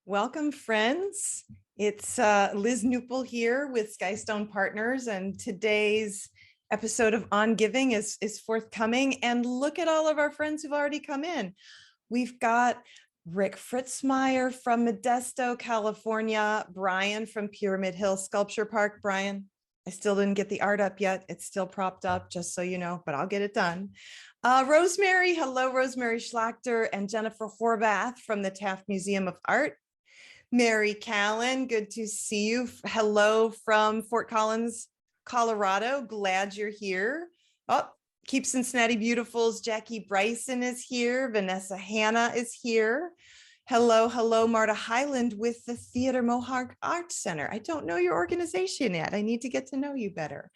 Welcome, friends. It's Liz Knuppel here with Skystone Partners, and today's episode of On Giving is forthcoming. And look at all of our friends who've already come in. We've got Rick Fritzmeyer from Modesto, California, Brian from Pyramid Hill Sculpture Park. Brian, I still didn't get the art up yet. It's still propped up, just so you know, but I'll get it done. Rosemary, hello, Rosemary Schlachter and Jennifer Horvath from the Taft Museum of Art. Mary Callan, good to see you. Hello from Fort Collins, Colorado. Glad you're here. Oh, Keep Cincinnati Beautifuls. Jackie Bryson is here. Vanessa Hanna is here. Hello, hello, Marta Highland with the Theater Mohawk Arts Center. I don't know your organization yet. I need to get to know you better.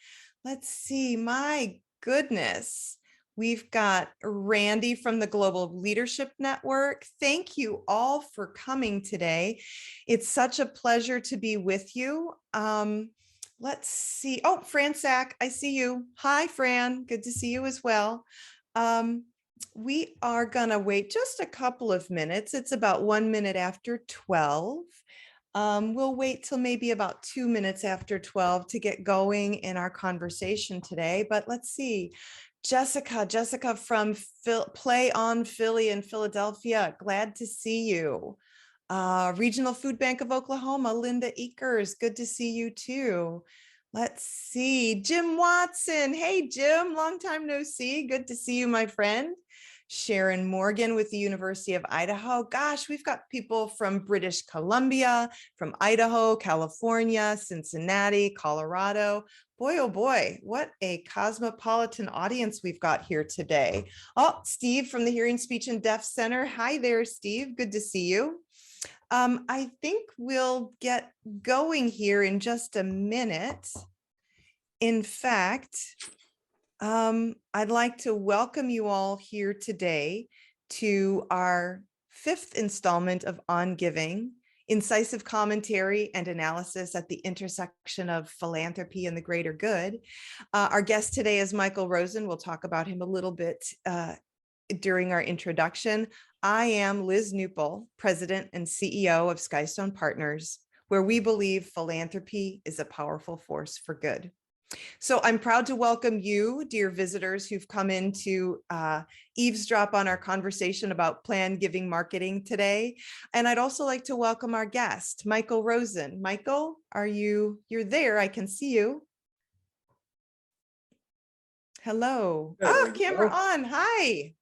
Let's see. My goodness. We've got Randy from the Global Leadership Network. Thank you all for coming today. It's such a pleasure to be with you. Let's see. Oh, Fran Sack, I see you. Hi, Fran. Good to see you as well. We are going to wait just a couple of minutes. It's about 1 minute after 12. We'll wait till maybe about 2 minutes after 12 to get going in our conversation today. But let's see. Jessica from Play on Philly in Philadelphia. Glad to see you. Regional Food Bank of Oklahoma, Linda Eakers. Good to see you too. Let's see. Jim Watson. Hey, Jim. Long time no see. Good to see you, my friend. Sharon Morgan with the University of Idaho. Gosh, we've got people from British Columbia, from Idaho, California, Cincinnati, Colorado. Boy, oh boy, what a cosmopolitan audience we've got here today. Oh, Steve from the Hearing, Speech, and Deaf Center. Hi there, Steve. Good to see you. I think we'll get going here in just a minute. In fact, I'd like to welcome you all here today to our 5th installment of On Giving, incisive commentary and analysis at the intersection of philanthropy and the greater good. Our guest today is Michael Rosen. We'll talk about him a little bit during our introduction. I am Liz Knuppel, President and CEO of Skystone Partners, where we believe philanthropy is a powerful force for good. So I'm proud to welcome you, dear visitors who've come in to eavesdrop on our conversation about planned giving marketing today. And I'd also like to welcome our guest, Michael Rosen. Michael, you're there? I can see you. Hello. Oh, camera on. Hi.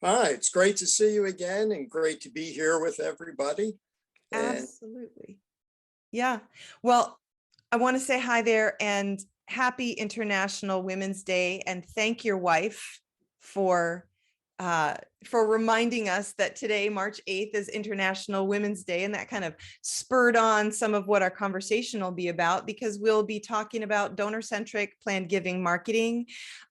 Hi, it's great to see you again and great to be here with everybody. Absolutely. Yeah. Well, I want to say hi there and happy International Women's Day, and thank your wife for reminding us that today, March 8th, is International Women's Day, and that kind of spurred on some of what our conversation will be about, because we'll be talking about donor-centric planned giving marketing,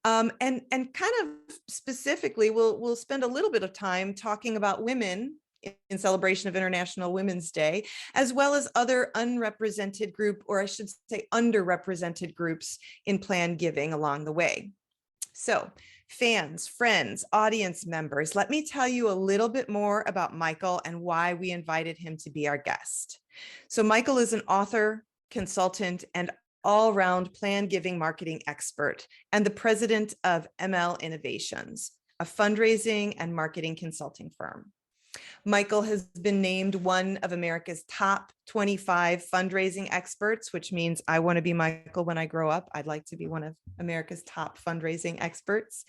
and kind of specifically, we'll spend a little bit of time talking about women in celebration of International Women's Day, as well as other unrepresented group, or I should say underrepresented groups in planned giving along the way. So fans, friends, audience members, let me tell you a little bit more about Michael and why we invited him to be our guest. So Michael is an author, consultant, and all-round planned giving marketing expert, and the president of ML Innovations, a fundraising and marketing consulting firm. Michael has been named one of America's top 25 fundraising experts, which means I want to be Michael when I grow up. I'd like to be one of America's top fundraising experts.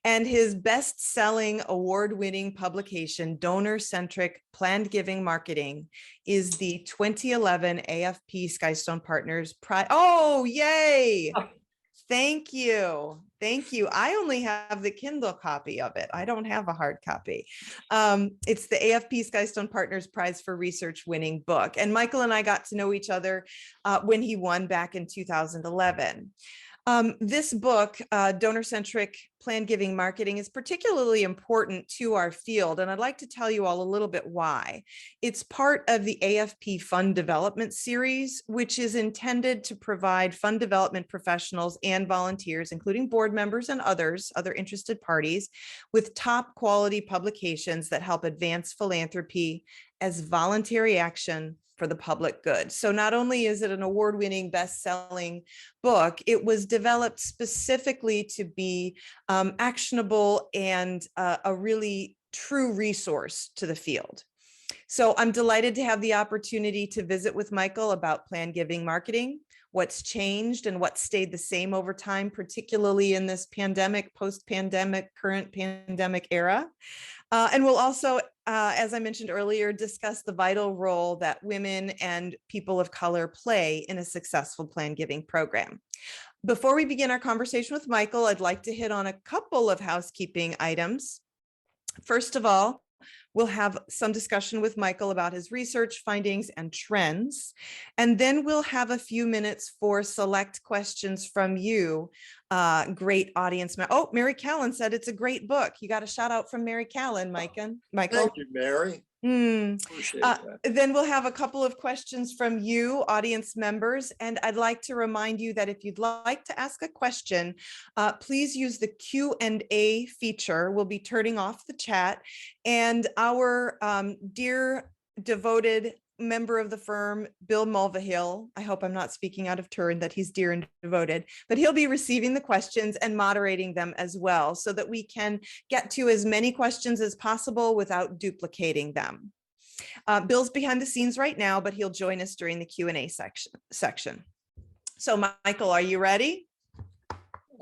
And his best-selling, award-winning publication, Donor-Centric Planned Giving Marketing, is the 2011 AFP Skystone Partners Prize. Oh, yay! Thank you. Thank you. I only have the Kindle copy of it. I don't have a hard copy. It's the AFP Skystone Partners Prize for Research winning book. And Michael and I got to know each other when he won back in 2011. This book, Donor-Centric plan giving marketing is particularly important to our field, and I'd like to tell you all a little bit why. It's part of the AFP Fund Development Series, which is intended to provide fund development professionals and volunteers, including board members and other interested parties, with top quality publications that help advance philanthropy as voluntary action for the public good. So not only is it an award-winning, best-selling book, it was developed specifically to be actionable and a really true resource to the field. So I'm delighted to have the opportunity to visit with Michael about plan giving marketing, what's changed and what stayed the same over time, particularly in this pandemic, post-pandemic, current pandemic era. And we'll also, as I mentioned earlier, discuss the vital role that women and people of color play in a successful plan giving program. Before we begin our conversation with Michael, I'd like to hit on a couple of housekeeping items. First of all, we'll have some discussion with Michael about his research findings and trends. And then we'll have a few minutes for select questions from you, great audience. Oh, Mary Callan said it's a great book. You got a shout out from Mary Callan, Michael. Thank you, Mary. Appreciate that. Then we'll have a couple of questions from you, audience members. And I'd like to remind you that if you'd like to ask a question, please use the Q&A feature. We'll be turning off the chat. And our dear devoted member of the firm, Bill Mulvihill, I hope I'm not speaking out of turn that he's dear and devoted, but he'll be receiving the questions and moderating them as well so that we can get to as many questions as possible without duplicating them. Bill's behind the scenes right now, but he'll join us during the Q&A section. So Michael, are you ready?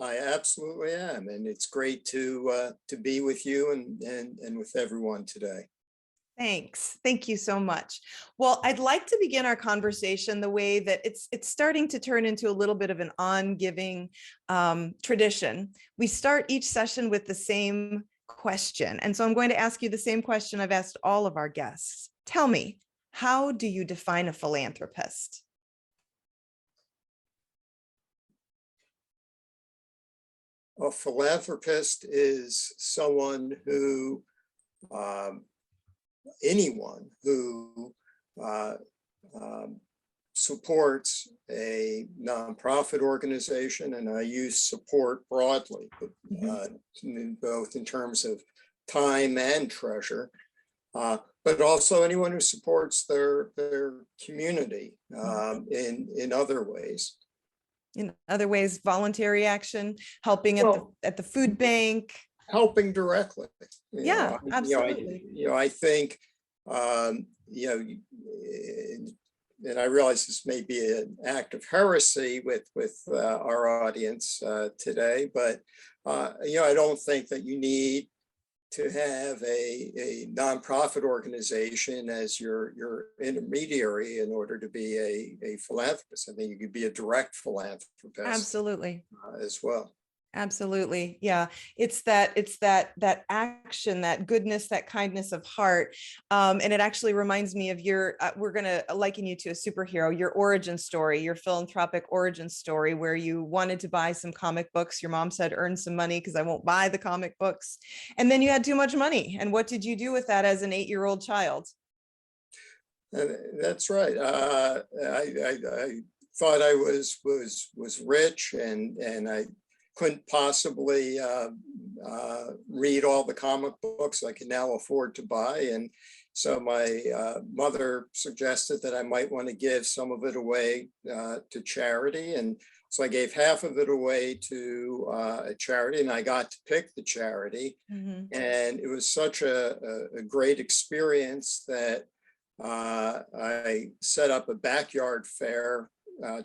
I absolutely am, and it's great to be with you and with everyone today. Thanks. Thank you so much. Well, I'd like to begin our conversation the way that it's starting to turn into a little bit of an on-giving tradition. We start each session with the same question. And so I'm going to ask you the same question I've asked all of our guests. Tell me, how do you define a philanthropist? A philanthropist is someone who anyone who supports a nonprofit organization, and I use support broadly, both in terms of time and treasure, but also anyone who supports their community in other ways. In other ways, voluntary action, helping at the food bank. Helping directly. Absolutely. I think, and I realize this may be an act of heresy with our audience today, but, I don't think that you need to have a nonprofit organization as your intermediary in order to be a philanthropist. I think you could be a direct philanthropist. Absolutely. As well. Absolutely. Yeah. It's that action, that goodness, that kindness of heart. And it actually reminds me of your, we're going to liken you to a superhero, your origin story, your philanthropic origin story, where you wanted to buy some comic books. Your mom said, earn some money because I won't buy the comic books. And then you had too much money. And what did you do with that as an 8-year-old child? That's right. I thought I was rich and I couldn't possibly read all the comic books I can now afford to buy. And so my mother suggested that I might want to give some of it away to charity. And so I gave half of it away to a charity, and I got to pick the charity. And it was such a great experience that I set up a backyard fair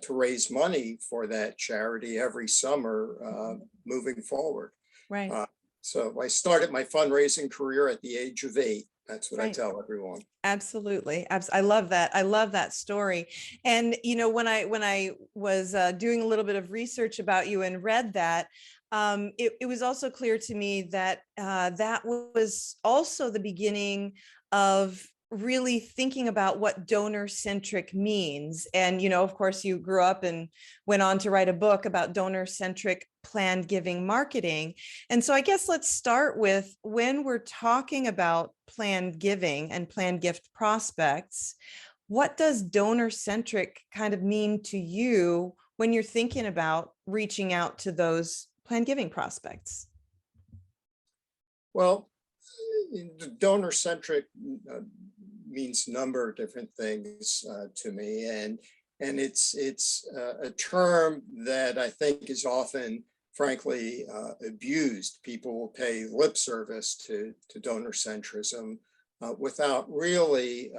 to raise money for that charity every summer moving forward. Right. So I started my fundraising career at the age of 8. That's what I tell everyone. Absolutely. I love that. I love that story. And, when I was doing a little bit of research about you and read that, it was also clear to me that that was also the beginning of really thinking about what donor-centric means. And, of course, you grew up and went on to write a book about donor-centric planned giving marketing. And so I guess let's start with, when we're talking about planned giving and planned gift prospects, what does donor-centric kind of mean to you when you're thinking about reaching out to those planned giving prospects? Well, donor-centric means a number of different things to me, and it's a term that I think is often, frankly, abused. People will pay lip service to donor centrism without really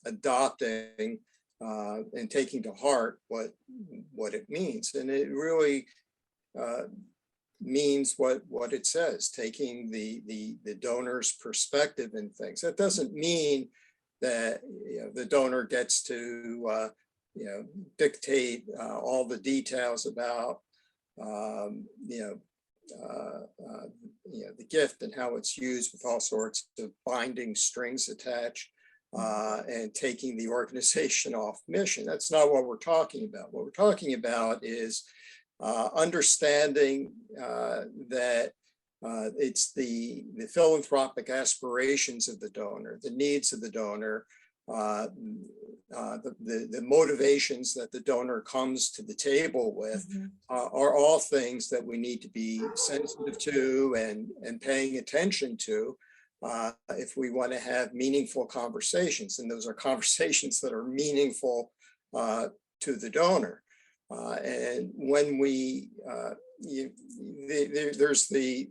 adopting and taking to heart what it means, and it really means what it says, taking the donor's perspective in things. That doesn't mean that the donor gets to dictate all the details about the gift and how it's used, with all sorts of binding strings attached, and taking the organization off mission. That's not what we're talking about. What we're talking about is understanding that it's the philanthropic aspirations of the donor, the needs of the donor, the motivations that the donor comes to the table with, are all things that we need to be sensitive to and paying attention to if we want to have meaningful conversations. And those are conversations that are meaningful to the donor. And when we, there's the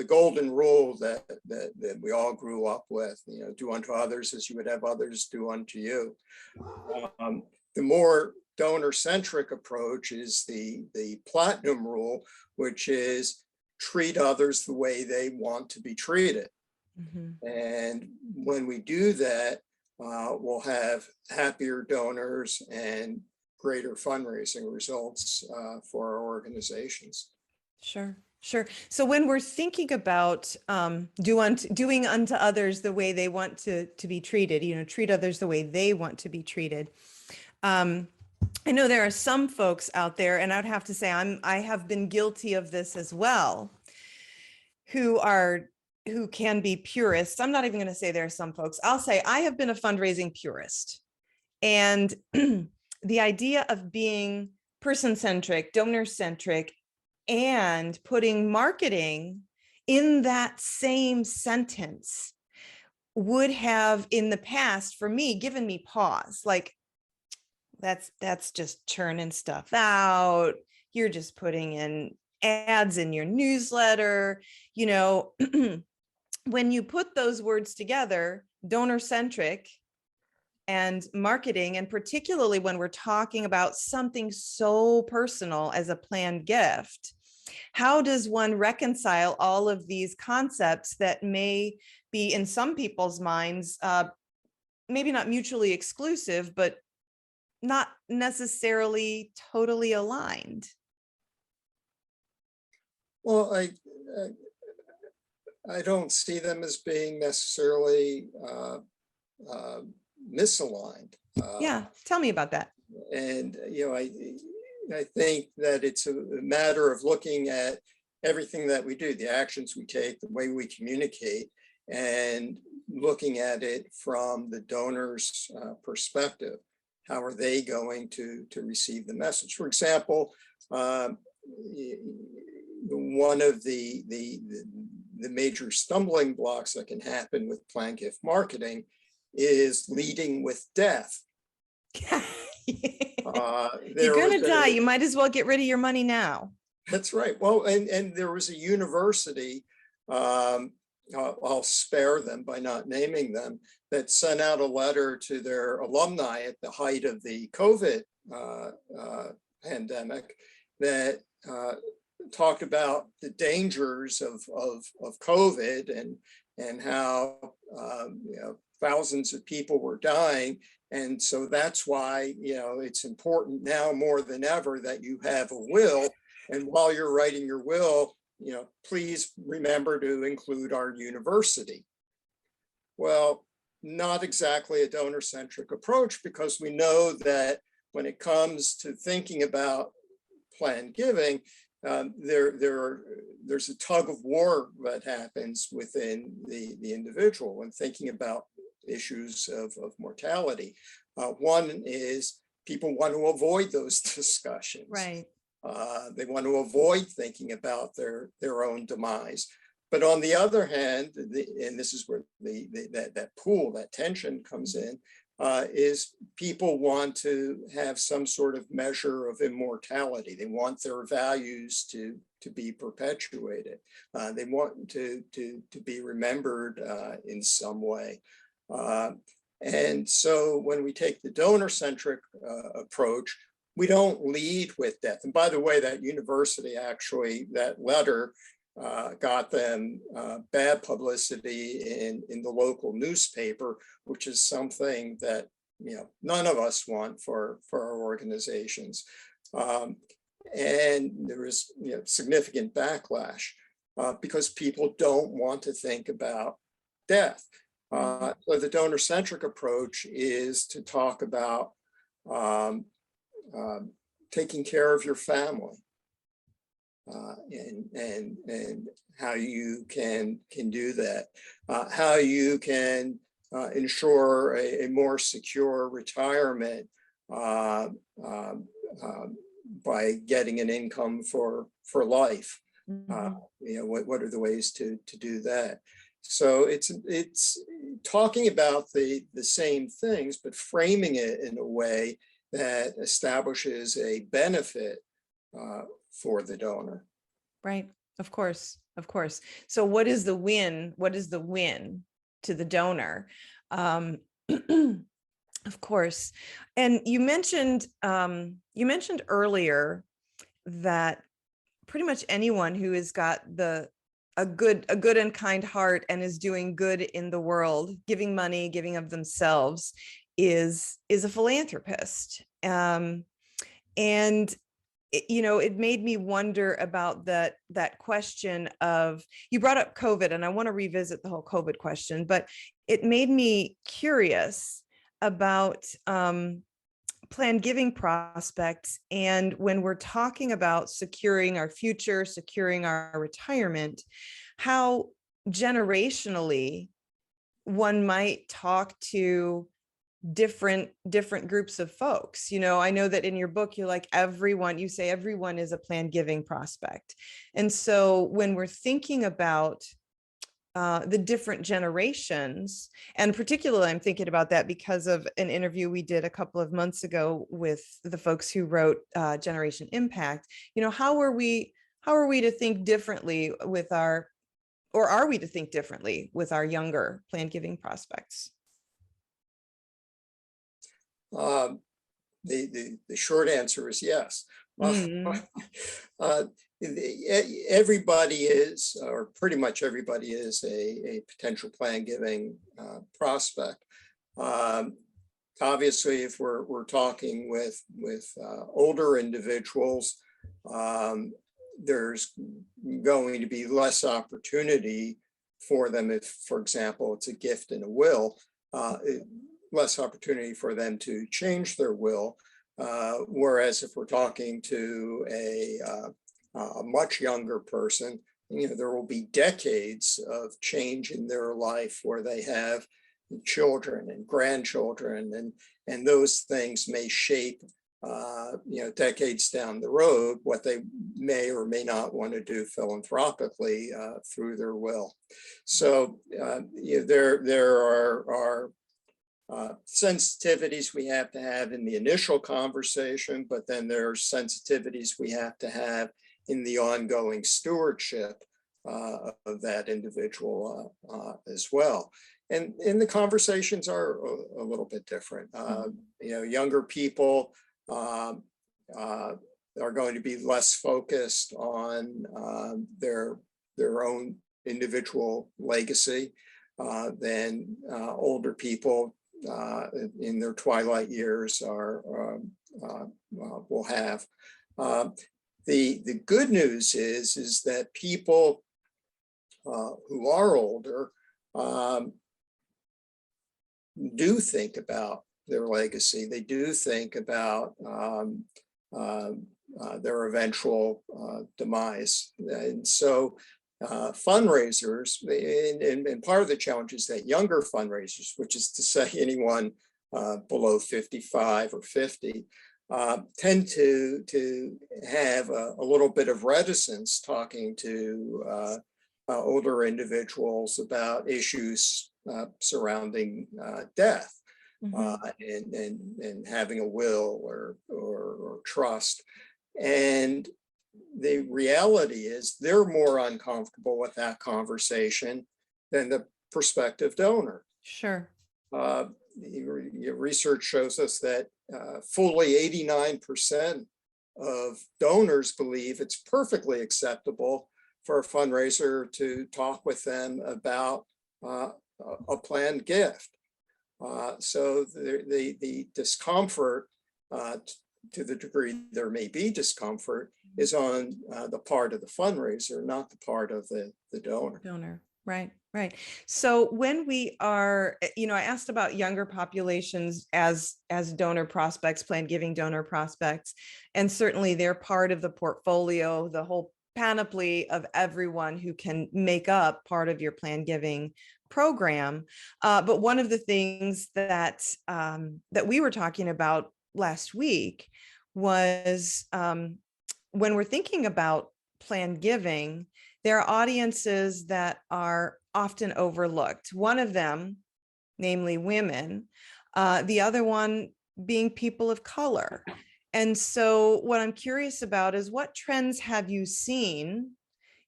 golden rule that we all grew up with, do unto others as you would have others do unto you. The more donor-centric approach is the platinum rule, which is treat others the way they want to be treated. And when we do that, we'll have happier donors and greater fundraising results for our organizations. Sure. So when we're thinking about doing unto others the way they want to be treated, treat others the way they want to be treated. I know there are some folks out there, and I'd have to say I have been guilty of this as well, who can be purists. I'm not even going to say there are some folks. I'll say I have been a fundraising purist, and the idea of being person-centric, donor-centric, and putting marketing in that same sentence would have, in the past, for me, given me pause. Like, that's just churning stuff out. You're just putting in ads in your newsletter. When you put those words together, donor-centric and marketing, and particularly when we're talking about something so personal as a planned gift, how does one reconcile all of these concepts that may be, in some people's minds, maybe not mutually exclusive, but not necessarily totally aligned? Well, I don't see them as being necessarily misaligned. Yeah, tell me about that. And I think that it's a matter of looking at everything that we do, the actions we take, the way we communicate, and looking at it from the donor's perspective. How are they going to receive the message? For example, one of the major stumbling blocks that can happen with planned gift marketing is leading with death. You're going to die. You might as well get rid of your money now. That's right. Well, and there was a university, I'll spare them by not naming them, that sent out a letter to their alumni at the height of the COVID pandemic that talked about the dangers of COVID and how thousands of people were dying. And so that's why it's important now more than ever that you have a will. And while you're writing your will, please remember to include our university. Well, not exactly a donor-centric approach, because we know that when it comes to thinking about planned giving, there's a tug of war that happens within the individual when thinking about issues of mortality. One is people want to avoid those discussions. Right. They want to avoid thinking about their own demise. But on the other hand, and this is where that pool, that tension comes in, is people want to have some sort of measure of immortality. They want their values to be perpetuated. They want to be remembered in some way. And so when we take the donor-centric approach, we don't lead with death. And by the way, that university actually, that letter got them bad publicity in the local newspaper, which is something that none of us want for our organizations. And there is significant backlash because people don't want to think about death. So the donor-centric approach is to talk about taking care of your family. And how you can do that, how you can ensure a more secure retirement by getting an income for life. What are the ways to do that? So it's talking about the same things, but framing it in a way that establishes a benefit for the donor. Right. Of course. Of course. So what is the win? What is the win to the donor? Of course. And you mentioned earlier that pretty much anyone who has got a good and kind heart and is doing good in the world, giving money, giving of themselves, is a philanthropist. And it made me wonder about that question of, you brought up COVID, and I want to revisit the whole COVID question, but it made me curious about planned giving prospects. And when we're talking about securing our future, securing our retirement, how generationally one might talk to different groups of folks. I know that in your book, you're like, you say everyone is a planned giving prospect. And so when we're thinking about the different generations, and particularly I'm thinking about that because of an interview we did a couple of months ago with the folks who wrote Generation Impact. How are we to think differently with are we to think differently with our younger planned giving prospects? The short answer is yes. Everybody is, or pretty much everybody is, a potential planned giving prospect. Obviously, if we're talking with older individuals, there's going to be less opportunity for them if, for example, it's a gift and a will. Less opportunity for them to change their will. Whereas if we're talking to a much younger person, there will be decades of change in their life where they have children and grandchildren, and those things may shape, decades down the road, what they may or may not want to do philanthropically through their will. So there are sensitivities we have to have in the initial conversation, but then there are sensitivities we have to have in the ongoing stewardship of that individual as well. And the conversations are a little bit different. Younger people are going to be less focused on their own individual legacy than older people in their twilight years will have. The good news is that people who are older do think about their legacy. They do think about their eventual demise. And so fundraisers, and part of the challenge is that younger fundraisers, which is to say anyone below 55 or 50, tend to have a little bit of reticence talking to older individuals about issues surrounding death. And having a will or trust. And the reality is they're more uncomfortable with that conversation than the prospective donor. Sure. Your research shows us that fully 89% of donors believe it's perfectly acceptable for a fundraiser to talk with them about a planned gift. So the discomfort, to the degree there may be discomfort, is on the part of the fundraiser, not the part of the donor. Right, right. So when we are, I asked about younger populations as donor prospects, planned giving donor prospects, and certainly they're part of the portfolio, the whole panoply of everyone who can make up part of your planned giving program. But one of the things that we were talking about last week was when we're thinking about planned giving, there are audiences that are often overlooked. One of them, namely women, the other one being people of color. And so what I'm curious about is, what trends have you seen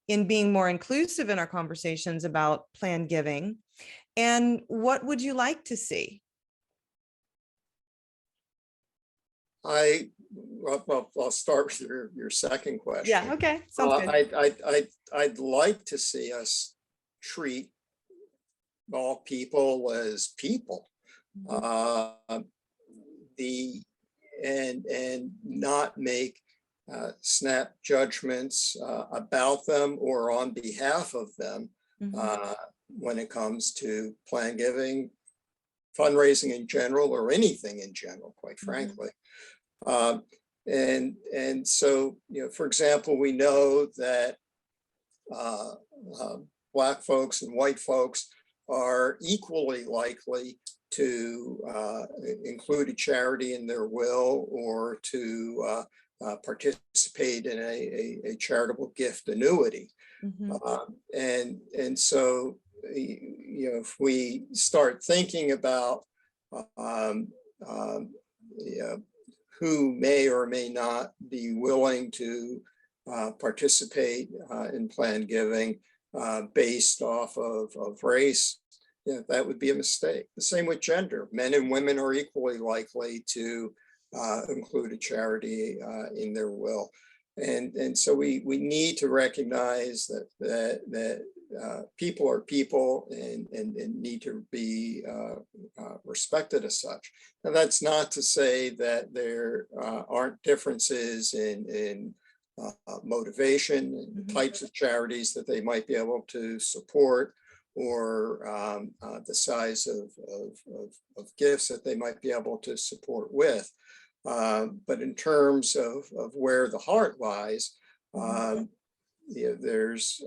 in being more inclusive in our conversations about planned giving? And what would you like to see? I'll start with your second question. Yeah, okay, sounds good. I'd like to see us treat all people as people, and not make snap judgments about them or on behalf of them when it comes to planned giving, fundraising in general, or anything in general, quite frankly. And so, for example, we know that Black folks and white folks are equally likely to include a charity in their will, or to participate in a charitable gift annuity. And so, if we start thinking about who may or may not be willing to participate in planned giving based off of race, that would be a mistake. The same with gender. Men and women are equally likely to include a charity in their will. And so we need to recognize that people are people and need to be respected as such. Now, that's not to say that there aren't differences in motivation and types of charities that they might be able to support, or the size of gifts that they might be able to support with. But in terms of where the heart lies, there's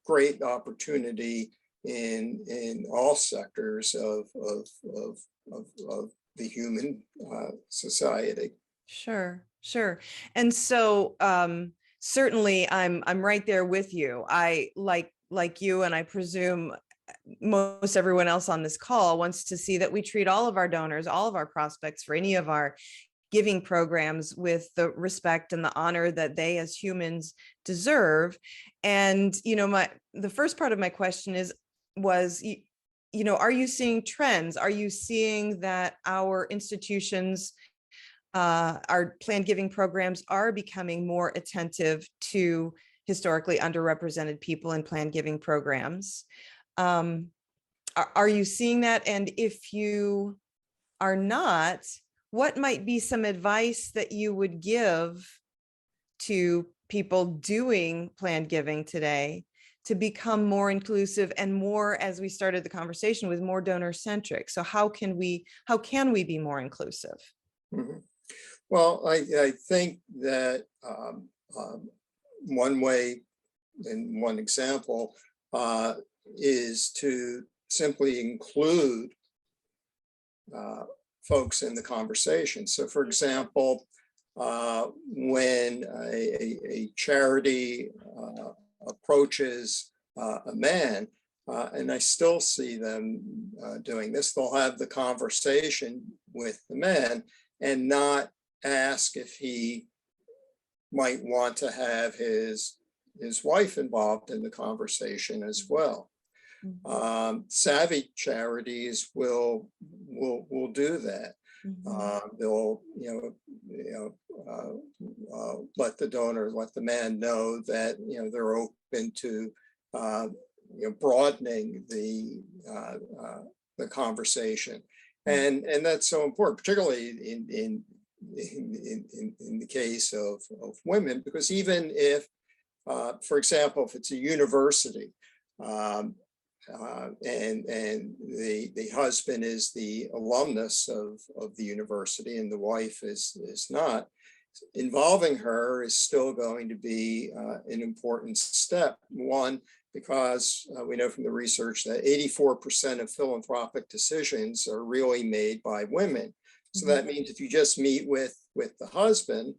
great opportunity in all sectors of the human society. Sure. And so certainly I'm right there with you. I like you, and I presume most everyone else on this call wants to see that we treat all of our donors, all of our prospects for any of our giving programs with the respect and the honor that they as humans deserve. And, the first part of my question was, are you seeing trends? Are you seeing that our institutions, our planned giving programs are becoming more attentive to historically underrepresented people in planned giving programs? Are you seeing that? And if you are not, what might be some advice that you would give to people doing planned giving today to become more inclusive and more, as we started the conversation with, more donor-centric. So how can we be more inclusive? Mhm. Well, I think that one way and one example is to simply include folks in the conversation. So, for example, when a charity approaches a man, and I still see them doing this, they'll have the conversation with the man and not ask if he might want to have his wife involved in the conversation as well. Savvy charities will do that. They'll let the donor, let the man know that they're open to broadening the conversation, and that's so important, particularly in the case of women, because even if, for example, if it's a university, and the husband is the alumnus of the university and the wife is not, involving her is still going to be an important step. One, because we know from the research that 84% of philanthropic decisions are really made by women. So that means if you just meet with the husband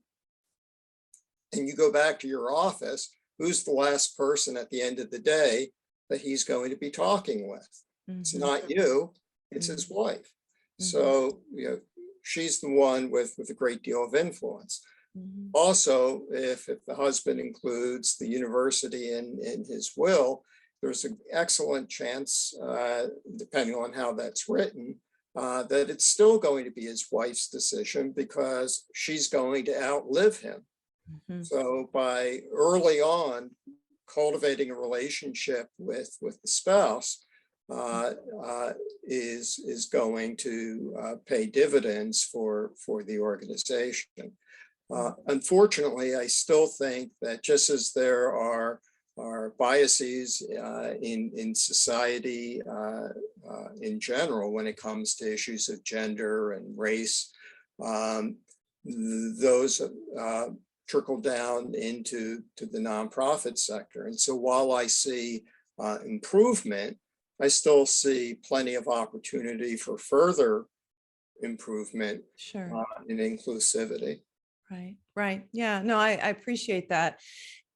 and you go back to your office, who's the last person at the end of the day that he's going to be talking with? It's not you, it's his wife. So she's the one with a great deal of influence. Also, if the husband includes the university in his will, there's an excellent chance, depending on how that's written, that it's still going to be his wife's decision because she's going to outlive him. So by early on cultivating a relationship with the spouse is going to pay dividends for the organization. Unfortunately, I still think that just as there are biases in society in general when it comes to issues of gender and race, those trickle down into the nonprofit sector. And so while I see improvement, I still see plenty of opportunity for further improvement in inclusivity. Right. Yeah, no, I appreciate that.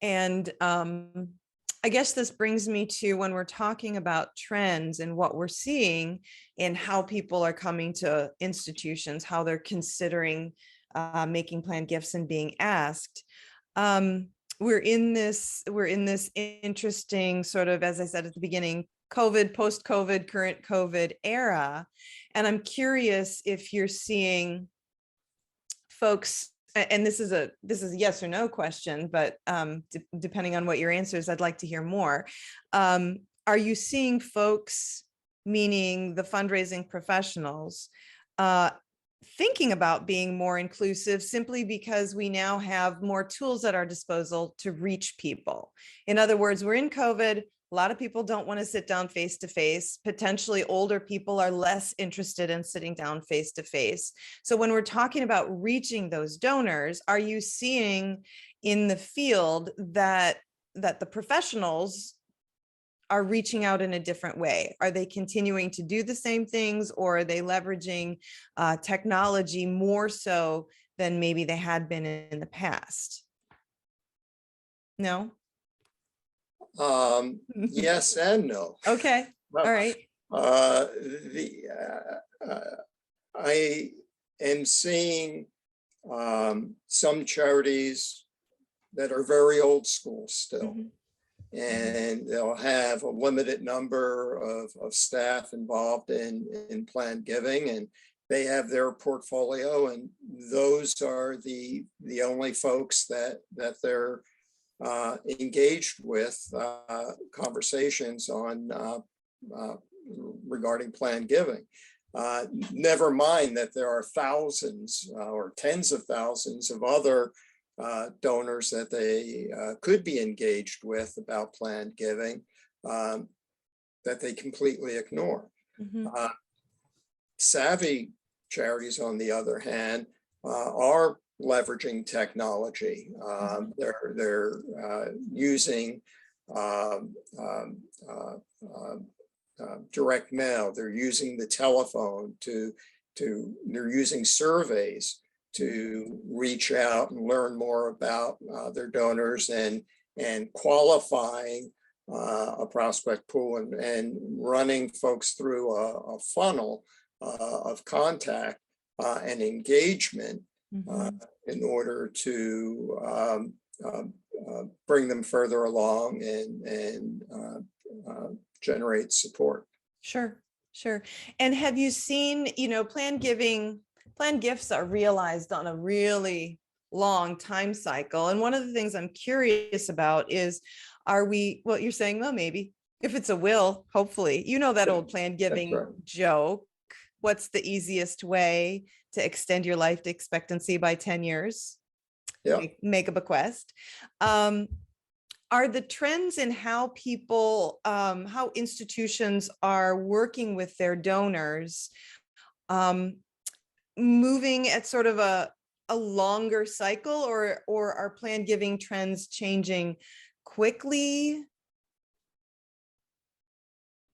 And I guess this brings me to when we're talking about trends and what we're seeing in how people are coming to institutions, how they're considering making planned gifts and being asked. We're in this interesting sort of, as I said at the beginning, COVID, post-COVID, current COVID era. And I'm curious if you're seeing folks, and this is a yes or no question, but depending on what your answer is, I'd like to hear more. Are you seeing folks, meaning the fundraising professionals, thinking about being more inclusive simply because we now have more tools at our disposal to reach people? In other words, we're in COVID. A lot of people don't want to sit down face to face. Potentially older people are less interested in sitting down face to face. So when we're talking about reaching those donors, are you seeing in the field that the professionals are reaching out in a different way? Are they continuing to do the same things, or are they leveraging technology more so than maybe they had been in the past? No? Yes and no. Okay. All right. I am seeing some charities that are very old school still. And they'll have a limited number of staff involved in planned giving, and they have their portfolio, and those are the only folks that they're engaged with conversations on regarding planned giving. Never mind that there are thousands or tens of thousands of other donors that they could be engaged with about planned giving that they completely ignore. Mhm. Savvy charities, on the other hand, are leveraging technology. They're using direct mail. They're using the telephone they're using surveys to reach out and learn more about their donors and qualifying a prospect pool and running folks through a funnel of contact and engagement in order to bring them further along and generate support. Sure, sure. And have you seen, planned gifts are realized on a really long time cycle. And one of the things I'm curious about is, what you're saying, well, maybe if it's a will, hopefully, that old planned giving right. joke, what's the easiest way to extend your life expectancy by 10 years? Yeah. Make a bequest. Are the trends in how people, how institutions are working with their donors, moving at sort of a longer cycle, or are planned giving trends changing quickly?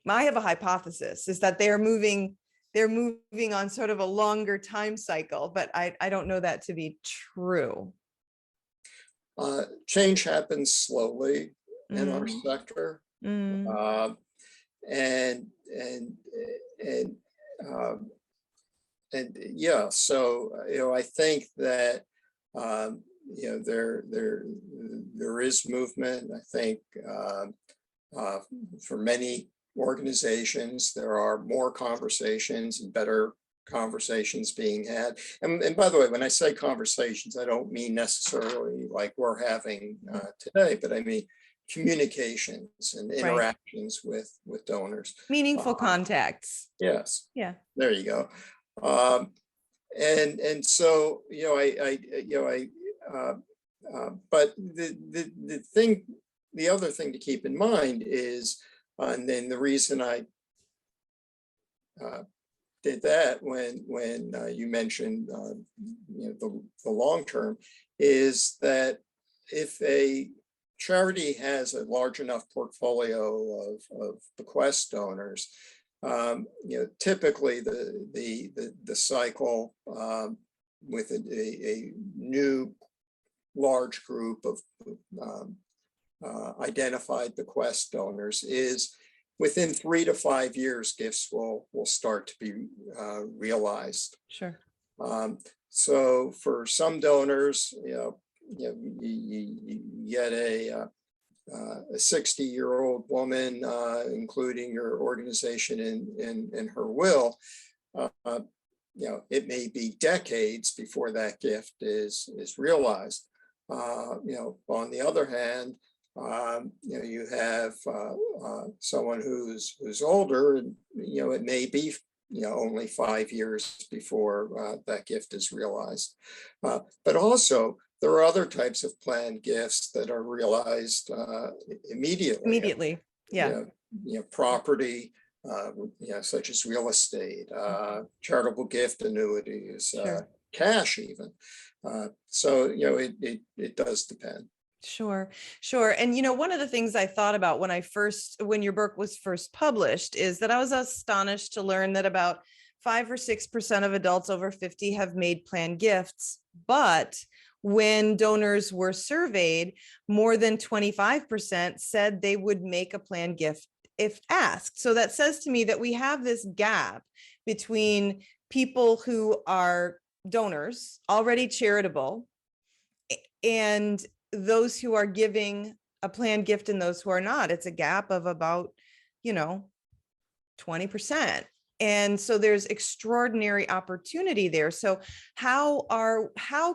I have a hypothesis is that they're moving on sort of a longer time cycle, but I don't know that to be true. Change happens slowly in our sector, and yeah. So I think that there is movement. I think for many organizations there are more conversations and better conversations being had. And by the way, when I say conversations, I don't mean necessarily like we're having today, but I mean communications and interactions with donors. Meaningful contacts. Yes. Yeah. There you go. And so but the other thing to keep in mind is, and then the reason I did that when you mentioned the long term, is that if a charity has a large enough portfolio of bequest donors, typically the cycle with a new large group of identified bequest donors is within 3 to 5 years, gifts will start to be realized. Sure. So for some donors, you get a 60-year-old woman, including your organization in her will. It may be decades before that gift is realized. On the other hand, you have someone who's older, and it may be only 5 years before that gift is realized. But also there are other types of planned gifts that are realized immediately. Yeah. Property, such as real estate, charitable gift annuities, Sure. cash even. So it does depend. Sure. And one of the things I thought about when your book was first published is that I was astonished to learn that about 5 or 6% of adults over 50 have made planned gifts. But when donors were surveyed, more than 25% said they would make a planned gift if asked. So that says to me that we have this gap between people who are donors, already charitable, and those who are giving a planned gift and those who are not. It's a gap of about, 20%. And so there's extraordinary opportunity there. So how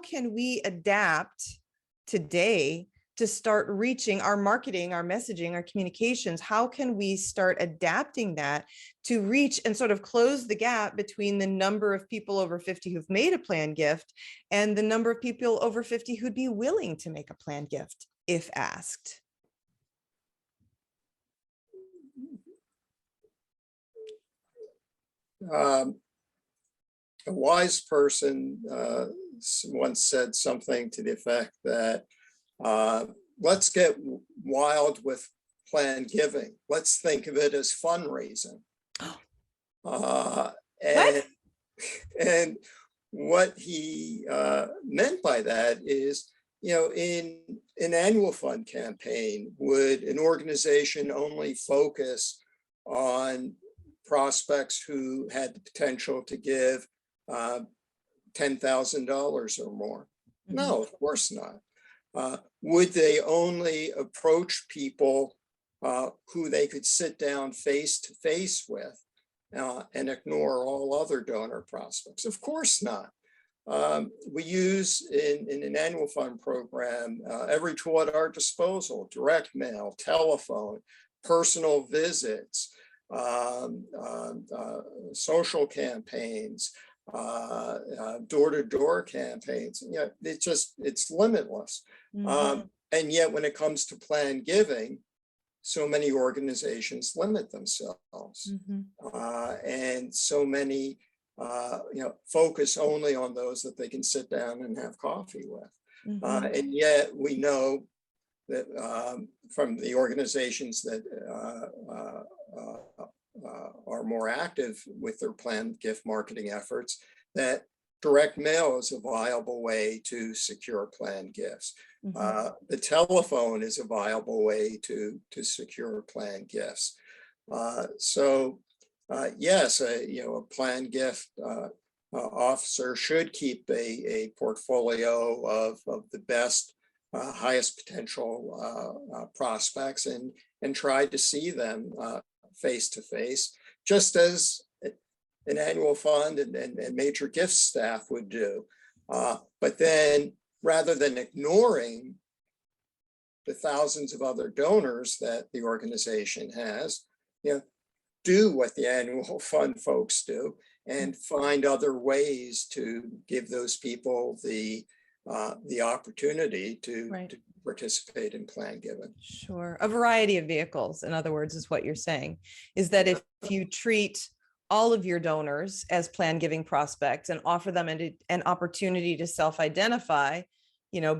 can we adapt today to start reaching our marketing, our messaging, our communications? How can we start adapting that to reach and sort of close the gap between the number of people over 50 who've made a planned gift and the number of people over 50 who'd be willing to make a planned gift if asked? A wise person once said something to the effect that let's get wild with planned giving. Let's think of it as fundraising. And, and what he meant by that is, in an annual fund campaign, would an organization only focus on prospects who had the potential to give $10,000 or more? No, of course not. Would they only approach people who they could sit down face to face with and ignore all other donor prospects? Of course not. We use in an annual fund program every tool at our disposal: direct mail, telephone, personal visits, social campaigns, door-to-door campaigns. It's limitless. And yet when it comes to planned giving, so many organizations limit themselves. And so many focus only on those that they can sit down and have coffee with. And yet we know that from the organizations that are more active with their planned gift marketing efforts, that direct mail is a viable way to secure planned gifts. The telephone is a viable way to secure planned gifts. Yes, a planned gift officer should keep a portfolio of the best, highest potential prospects and try to see them face to face, just as an annual fund and major gift staff would do. But then, rather than ignoring the thousands of other donors that the organization has, do what the annual fund folks do and find other ways to give those people the opportunity to participate in planned giving. Sure. A variety of vehicles, in other words, is what you're saying, is that if you treat all of your donors as planned giving prospects and offer them an opportunity to self-identify,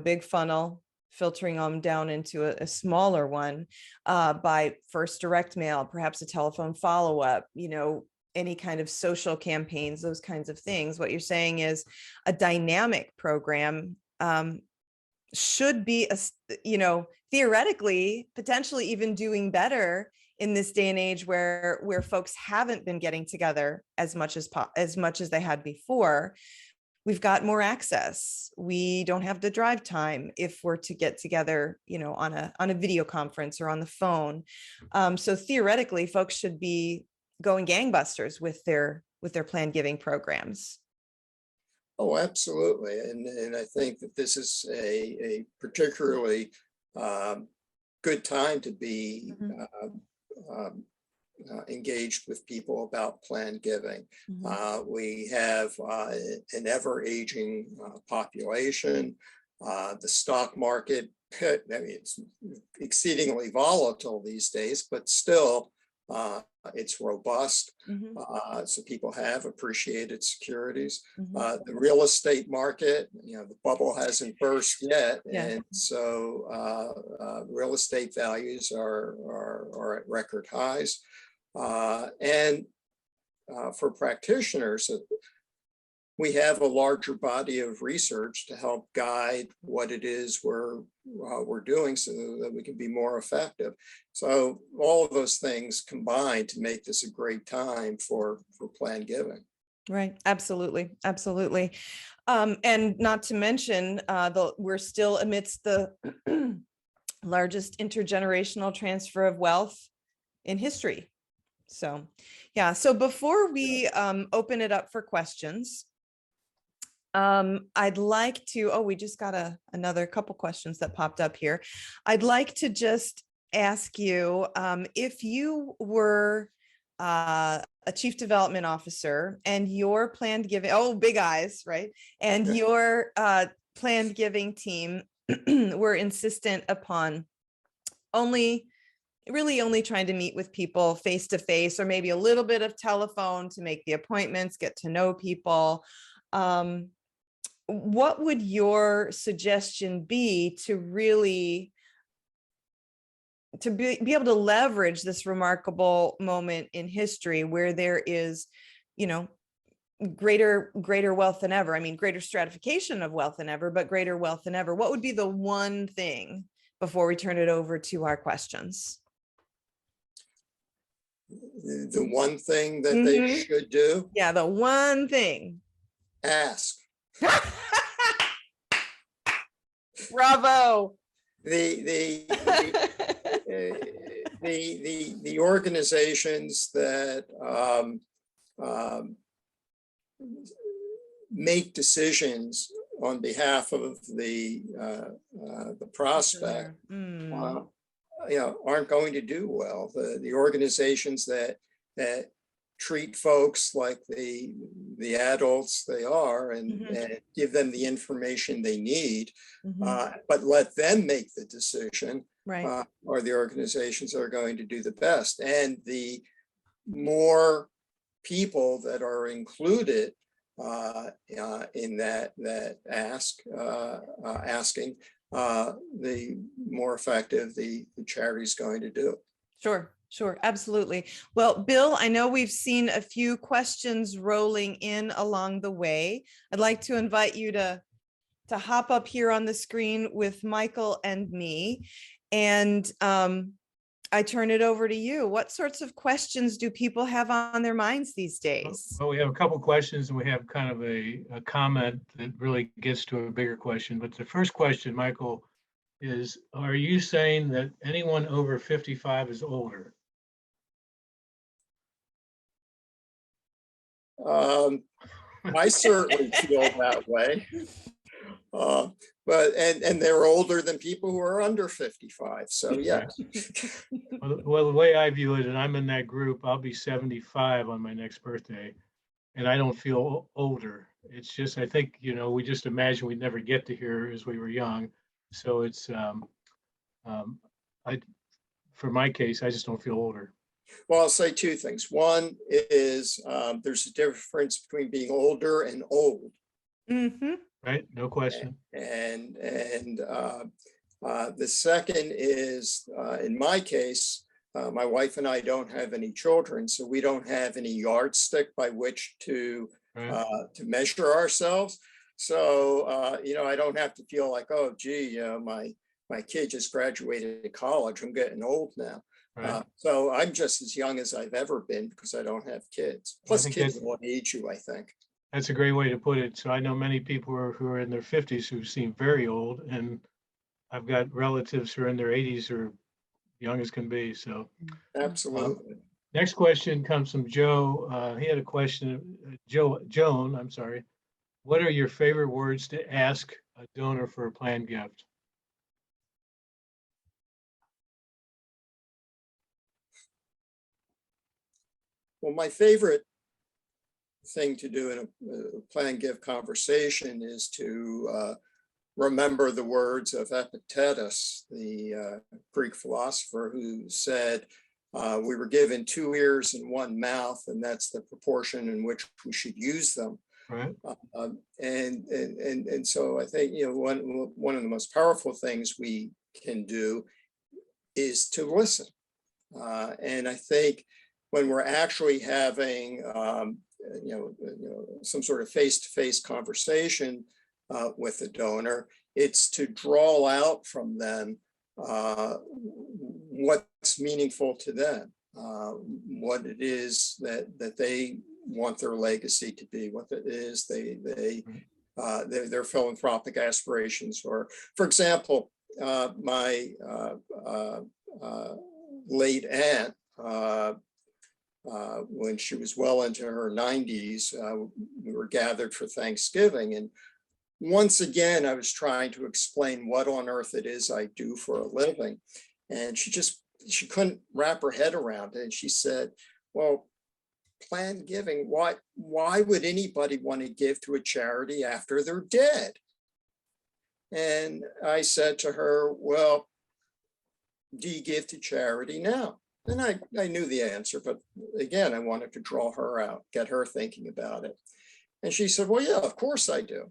big funnel, filtering them down into a smaller one by first direct mail, perhaps a telephone follow-up, any kind of social campaigns, those kinds of things. What you're saying is a dynamic program should be, theoretically, potentially even doing better in this day and age where folks haven't been getting together as much as they had before. We've got more access. We don't have the drive time if we're to get together, on a video conference or on the phone. So theoretically, folks should be going gangbusters with their planned giving programs. Oh, absolutely. And I think that this is a particularly good time to be engaged with people about planned giving. We have an ever-aging population. The stock market, it's exceedingly volatile these days, but still it's robust. So people have appreciated securities. The real estate market, the bubble hasn't burst yet. And so real estate values are at record highs. And for practitioners, we have a larger body of research to help guide what it is we're doing so that we can be more effective. So all of those things combine to make this a great time for planned giving. Right. Absolutely. Absolutely. And not to mention, we're still amidst the largest intergenerational transfer of wealth in history. So, yeah. So before we open it up for questions, I'd like to, oh, we just got another couple questions that popped up here. I'd like to just ask you, if you were a chief development officer and your planned giving, oh, big eyes, right? And Yeah. your planned giving team were insistent upon really only trying to meet with people face to face, or maybe a little bit of telephone to make the appointments, get to know people. What would your suggestion be to really be able to leverage this remarkable moment in history where there is, greater wealth than ever? I mean, greater stratification of wealth than ever, but greater wealth than ever. What would be the one thing before we turn it over to our questions? The one thing that they should do? Yeah, the one thing. Ask. Bravo. The organizations that make decisions on behalf of the prospect, aren't going to do well. The organizations that treat folks like the adults they are and give them the information they need, but let them make the decision, right, are the organizations that are going to do the best. And the more people that are included in that asking, the more effective the charity is going to do. Sure, absolutely. Well, Bill, I know we've seen a few questions rolling in along the way. I'd like to invite you to hop up here on the screen with Michael and me, and I turn it over to you. What sorts of questions do people have on their minds these days? Well, we have a couple questions, and we have kind of a comment that really gets to a bigger question. But the first question, Michael, is, are you saying that anyone over 55 is older? I certainly feel that way. But they're older than people who are under 55. So yes. Well, the way I view it, and I'm in that group, I'll be 75 on my next birthday, and I don't feel older. It's just, I think, we just imagine we'd never get to here as we were young. So it's, for my case, I just don't feel older. Well, I'll say two things. One is there's a difference between being older and old. Right, no question. And the second is, in my case, my wife and I don't have any children, so we don't have any yardstick by which to measure ourselves. So I don't have to feel like, oh, gee, my kid just graduated college. I'm getting old now. Right. So I'm just as young as I've ever been because I don't have kids. Plus, kids will age you, I think. That's a great way to put it. So I know many people who are in their 50s who seem very old, and I've got relatives who are in their 80s or young as can be. So absolutely. Next question comes from Joe. He had a question. Joan, I'm sorry. What are your favorite words to ask a donor for a planned gift? Well, my favorite thing to do in a planned gift conversation is to remember the words of Epictetus, the Greek philosopher, who said, we were given 2 ears and 1 mouth, and that's the proportion in which we should use them. Right. And so I think, one of the most powerful things we can do is to listen. And I think when we're actually having, some sort of face-to-face conversation with the donor, it's to draw out from them what's meaningful to them, what it is that they want their legacy to be, what it is their philanthropic aspirations are. For example, my late aunt when she was well into her 90s. We were gathered for Thanksgiving, and once again, I was trying to explain what on earth it is I do for a living. And she couldn't wrap her head around it. And she said, well, planned giving, why would anybody want to give to a charity after they're dead? And I said to her, well, do you give to charity now? And I knew the answer, but again, I wanted to draw her out, get her thinking about it. And she said, well, yeah, of course I do.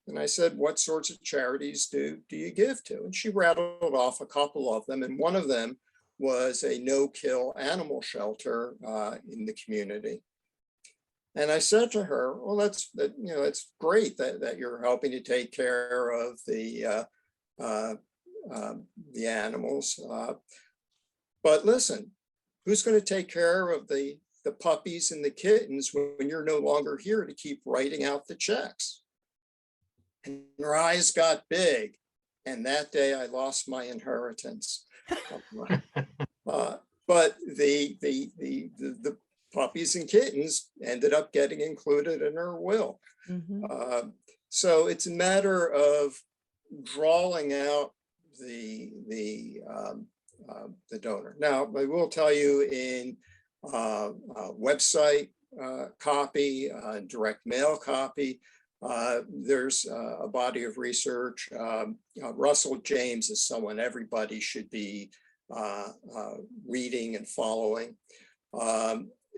And I said, what sorts of charities do you give to? And she rattled off a couple of them. And one of them was a no-kill animal shelter in the community. And I said to her, well, that's great that you're helping to take care of the animals. But listen, who's going to take care of the puppies and the kittens when you're no longer here to keep writing out the checks? And her eyes got big. And that day I lost my inheritance. But the puppies and kittens ended up getting included in her will. Mhm. So it's a matter of drawing out the donor. Now, I will tell you, in website copy, direct mail copy, there's a body of research. Russell James is someone everybody should be reading and following.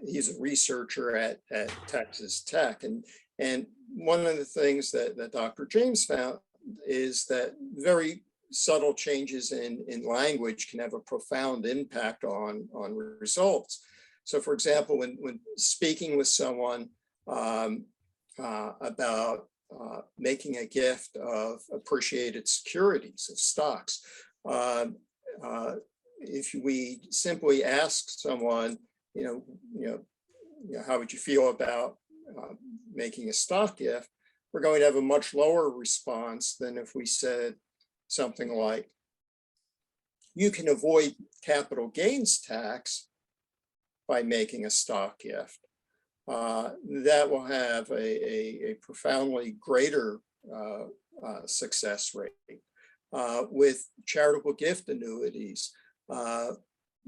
He's a researcher at Texas Tech. And one of the things that Dr. James found is that very subtle changes in language can have a profound impact on results. So for example, when speaking with someone about making a gift of appreciated securities, of stocks, if we simply ask someone, how would you feel about making a stock gift, we're going to have a much lower response than if we said something like, you can avoid capital gains tax by making a stock gift. That will have a profoundly greater success rate. With charitable gift annuities,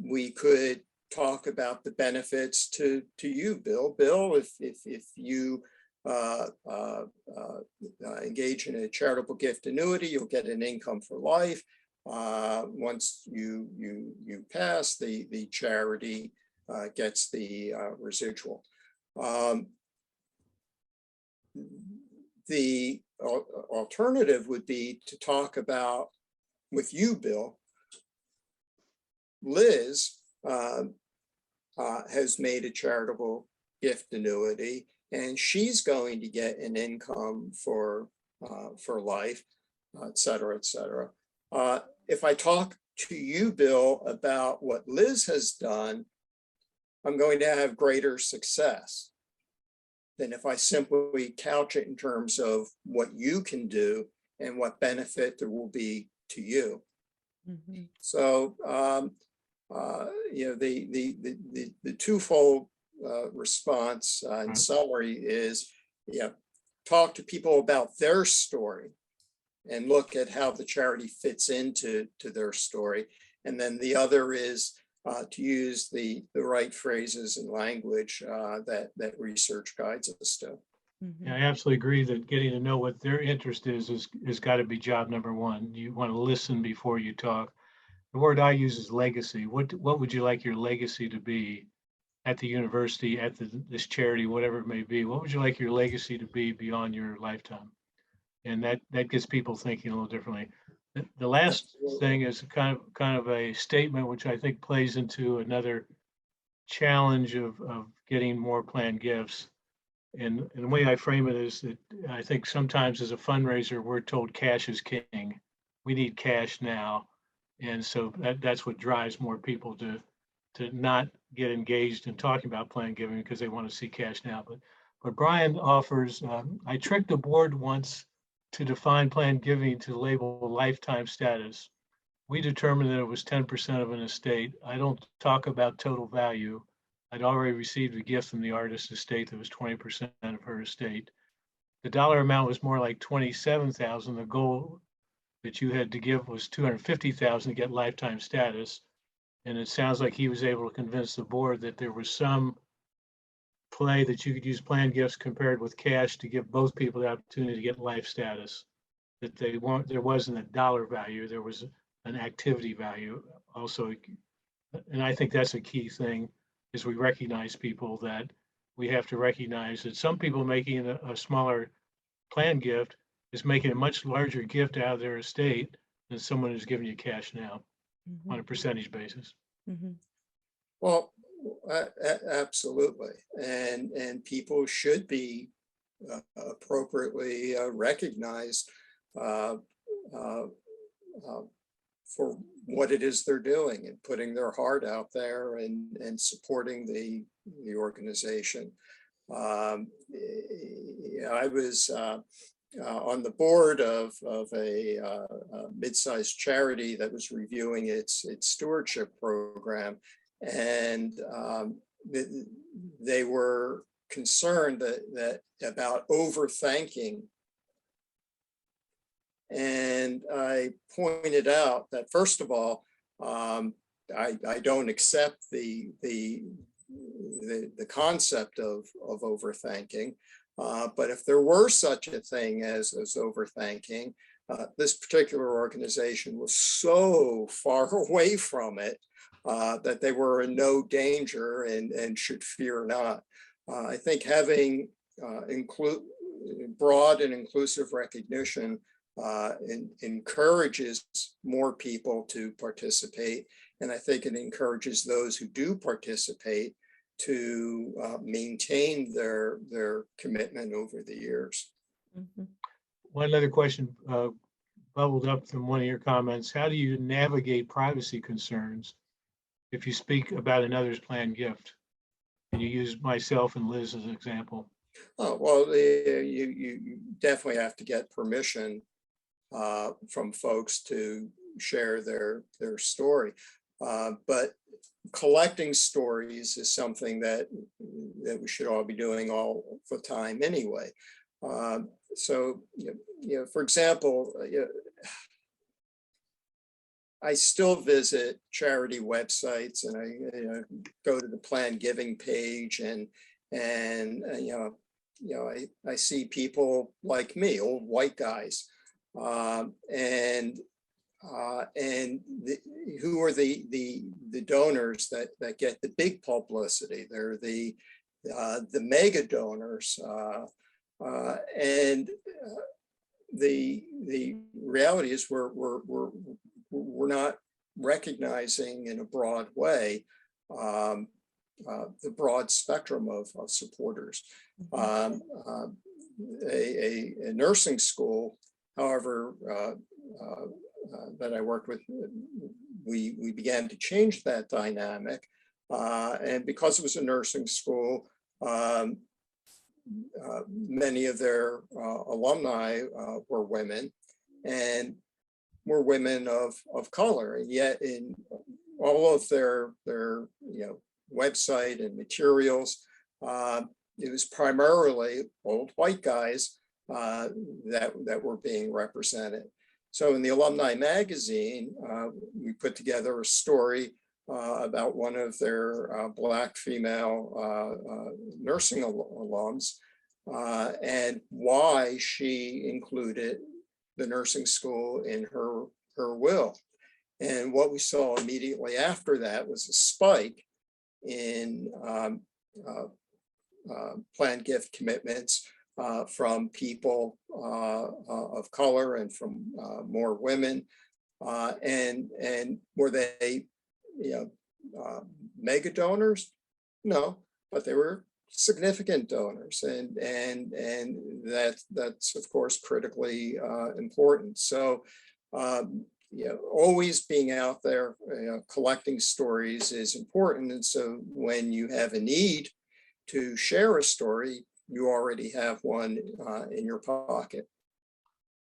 we could talk about the benefits to you, Bill. Bill, if you engage in a charitable gift annuity, you'll get an income for life. Once you pass, the charity gets the residual. The alternative would be to talk about, with you, Bill, Liz has made a charitable gift annuity, and she's going to get an income for life, et cetera, et cetera. If I talk to you, Bill, about what Liz has done, I'm going to have greater success than if I simply couch it in terms of what you can do and what benefit there will be to you. Mm-hmm. So, the twofold response in summary is, talk to people about their story and look at how the charity fits into their story. And then the other is to use the right phrases and language that research guides us to. Mm-hmm. Yeah, I absolutely agree that getting to know what their interest is got to be job number one. You want to listen before you talk. The word I use is legacy. What would you like your legacy to be at the university, at this charity, whatever it may be? What would you like your legacy to be beyond your lifetime? And that gets people thinking a little differently. The last thing is kind of a statement which I think plays into another challenge of getting more planned gifts. And the way I frame it is that I think sometimes as a fundraiser, we're told cash is king. We need cash now. And so that's what drives more people to not get engaged in talking about planned giving because they want to see cash now. But Brian offers, I tricked the board once to define planned giving to label lifetime status. We determined that it was 10% of an estate. I don't talk about total value. I'd already received a gift from the artist's estate that was 20% of her estate. The dollar amount was more like 27,000. The goal that you had to give was 250,000 to get lifetime status. And it sounds like he was able to convince the board that there was some play that you could use planned gifts compared with cash to give both people the opportunity to get life status. That there wasn't a dollar value, there was an activity value also. And I think that's a key thing, is we recognize people, that we have to recognize that some people making a smaller planned gift is making a much larger gift out of their estate than someone who's giving you cash now on a percentage basis. Well, absolutely. And people should be appropriately recognized for what it is they're doing and putting their heart out there and supporting the organization. I was on the board of a mid-sized charity that was reviewing its stewardship program, and they were concerned that about overthanking. And I pointed out that, first of all, I don't accept the concept of overthanking. But if there were such a thing as overthanking, this particular organization was so far away from it that they were in no danger and should fear not. I think having broad and inclusive recognition encourages more people to participate. And I think it encourages those who do participate to maintain their commitment over the years. One other question bubbled up from one of your comments. How do you navigate privacy concerns if you speak about another's planned gift? And you use myself and Liz as an example. Oh, well, you definitely have to get permission from folks to share their story. But collecting stories is something that we should all be doing all the time anyway. So, for example, I still visit charity websites, and I go to the planned giving page, and I see people like me, old white guys, and who are the donors that get the big publicity. They're the mega donors, and the reality is we're not recognizing in a broad way the broad spectrum of supporters. A nursing school, however, that I worked with, we began to change that dynamic. And because it was a nursing school, many of their alumni were women, and were women of color. And yet in all of their website and materials, it was primarily old white guys that were being represented. So in the alumni magazine, we put together a story about one of their Black female nursing alums, and why she included the nursing school in her will. And what we saw immediately after that was a spike in planned gift commitments from people of color and from more women. And were they mega donors? No, but they were significant donors, and that's of course critically important. So always being out there collecting stories is important. And so when you have a need to share a story, you already have one in your pocket.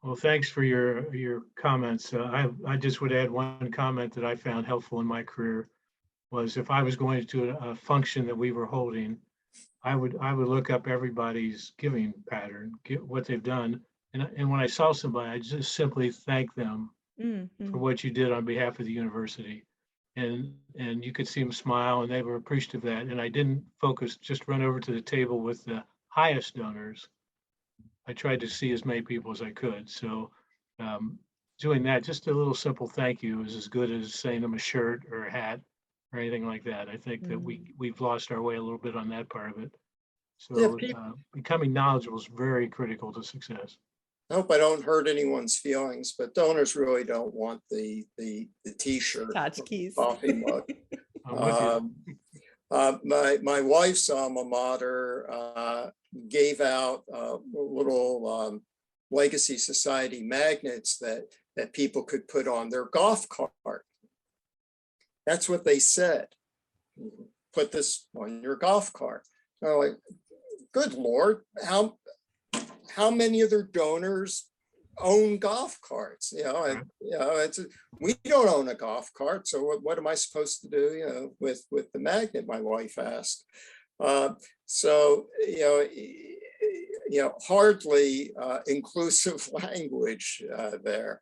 Well, thanks for your comments. I just would add one comment that I found helpful in my career. was if I was going to a function that we were holding, I would look up everybody's giving pattern, get what they've done. And when I saw somebody, I just simply thank them for Mhm. what you did on behalf of the university. And you could see them smile and they were appreciative of that. And I didn't focus, just run over to the table with the highest donors. I tried to see as many people as I could. So um, doing that, just a little simple thank you is as good as saying them a shirt or a hat or anything like that. I think that we've lost our way a little bit on that part of it. Yeah, So becoming knowledgeable is very critical to success. I hope I don't hurt anyone's feelings, but donors really don't want the T-shirt, or Tchotchkes. coffee mug. I'm with you. My wife's alma mater gave out little Legacy Society magnets that people could put on their golf cart. That's what they said. Put this on your golf cart. I'm like, good Lord, how many of their donors own golf carts? We don't own a golf cart, so what am I supposed to do? With the magnet? My wife asked. Hardly inclusive language there.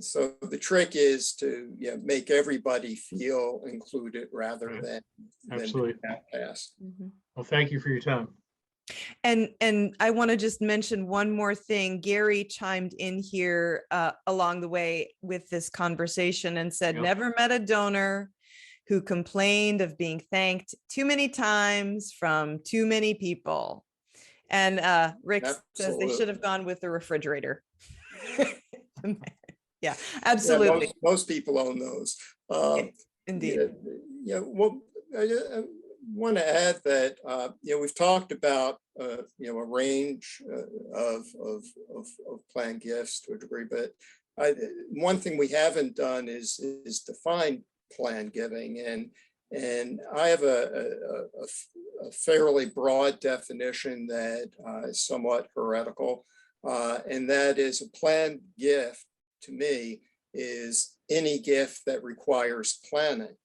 So the trick is to make everybody feel included rather Right. than Absolutely. outcast. Well, thank you for your time. And I want to just mention one more thing. Gary chimed in here along the way with this conversation and said, Yep. never met a donor who complained of being thanked too many times from too many people. And Rick says they should have gone with the refrigerator. Yeah, absolutely. Yeah, most people own those. Indeed. Well, I want to add that we've talked about a range of planned gifts to a degree, but one thing we haven't done is define planned giving, and I have a fairly broad definition that is somewhat heretical, and that is a planned gift to me is any gift that requires planning.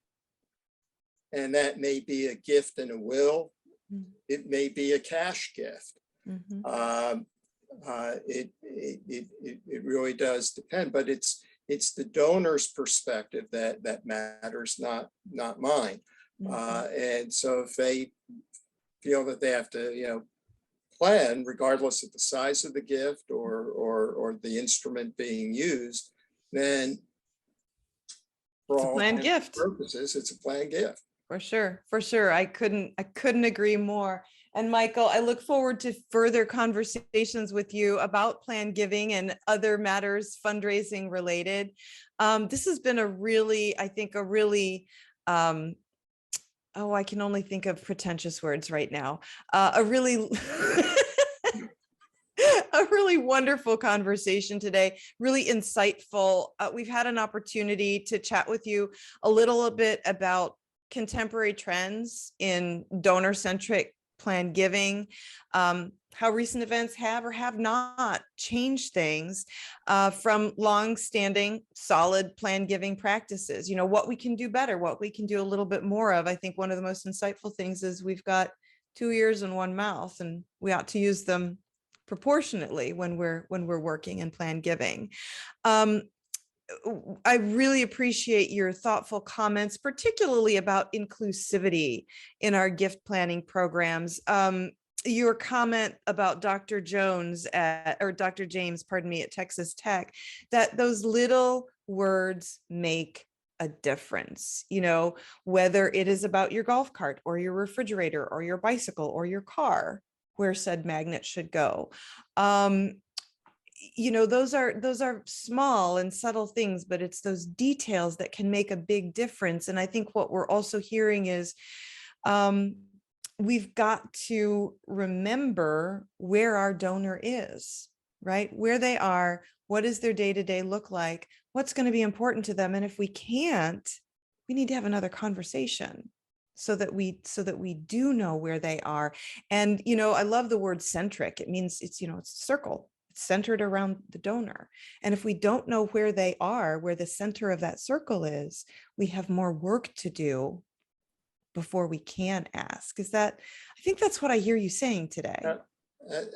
And that may be a gift and a will. It may be a cash gift. It really does depend, but it's the donor's perspective that matters, not mine. And so if they feel that they have to, plan regardless of the size of the gift or the instrument being used, then for all planned gift purposes, it's a planned gift. For sure. I couldn't agree more. And Michael, I look forward to further conversations with you about planned giving and other matters fundraising related. This has been I can only think of pretentious words right now. A really wonderful conversation today, really insightful. We've had an opportunity to chat with you a little bit about contemporary trends in donor-centric planned giving, how recent events have or have not changed things from long-standing solid planned giving practices, what we can do better, what we can do a little bit more of. I think one of the most insightful things is we've got 2 ears and 1 mouth, and we ought to use them proportionately when we're working in planned giving. I really appreciate your thoughtful comments, particularly about inclusivity in our gift planning programs. Your comment about Dr. James, at Texas Tech, that those little words make a difference, whether it is about your golf cart or your refrigerator or your bicycle or your car, where said magnet should go. Those are small and subtle things, but it's those details that can make a big difference. And I think what we're also hearing is we've got to remember where our donor is, right? Where they are, what does their day-to-day look like? What's going to be important to them? And if we can't, we need to have another conversation so that we do know where they are. And, I love the word centric. It means it's a circle. centered around the donor. And if we don't know where they are, where the center of that circle is, we have more work to do before we can ask. I think that's what I hear you saying today.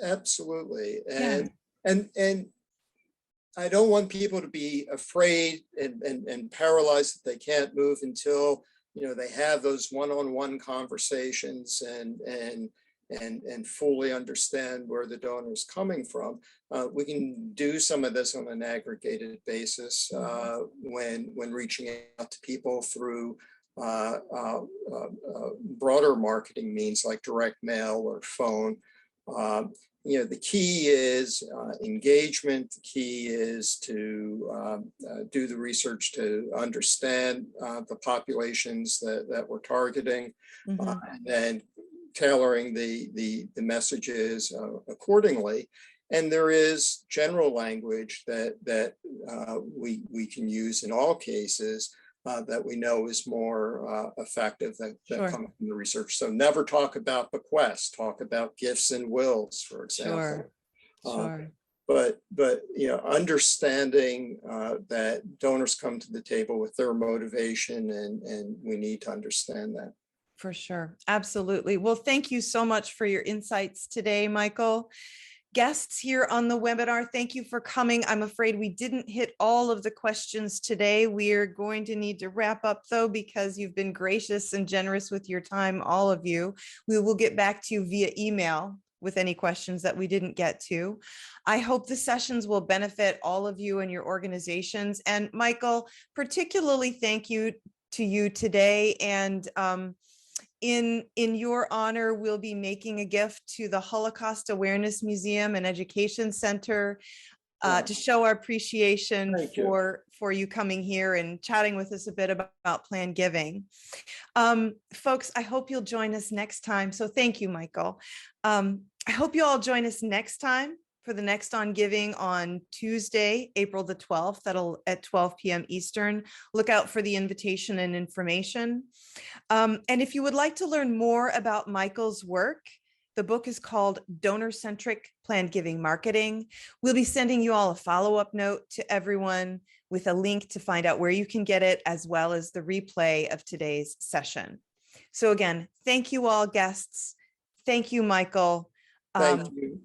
Absolutely. Yeah. And I don't want people to be afraid and paralyzed that they can't move until, they have those one-on-one conversations and fully understand where the donor is coming from. We can do some of this on an aggregated basis when reaching out to people through broader marketing means like direct mail or phone. The key is engagement. The key is to do the research to understand the populations that we're targeting, and then tailoring the messages accordingly. And there is general language that we can use in all cases that we know is more effective that Sure. come from the research. So never talk about bequests, talk about gifts and wills, for example. Sure. But understanding that donors come to the table with their motivation, and we need to understand that. For sure. Absolutely. Well, thank you so much for your insights today, Michael. Guests here on the webinar, thank you for coming. I'm afraid we didn't hit all of the questions today. We're going to need to wrap up though, because you've been gracious and generous with your time, all of you. We will get back to you via email with any questions that we didn't get to. I hope the sessions will benefit all of you and your organizations. And Michael, particularly thank you to you today. And in your honor, we'll be making a gift to the Holocaust Awareness Museum and Education Center to show our appreciation for you coming here and chatting with us a bit about planned giving. Folks, I hope you'll join us next time. So thank you, Michael. I hope you all join us next time for the next On Giving on Tuesday, April the 12th, at 12 p.m. Eastern. Look out for the invitation and information. And if you would like to learn more about Michael's work, the book is called Donor-Centric Planned Giving Marketing. We'll be sending you all a follow-up note to everyone with a link to find out where you can get it, as well as the replay of today's session. So again, thank you all guests. Thank you, Michael. Thank you.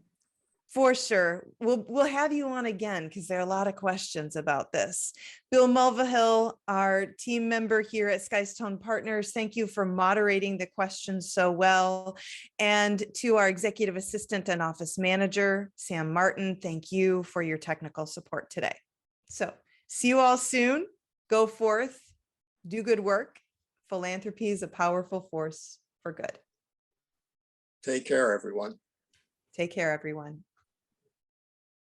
For sure. We'll have you on again because there are a lot of questions about this. Bill Mulvihill, our team member here at Skystone Partners, thank you for moderating the questions so well. And to our executive assistant and office manager, Sam Martin, thank you for your technical support today. So see you all soon. Go forth, do good work. Philanthropy is a powerful force for good. Take care, everyone. Take care, everyone.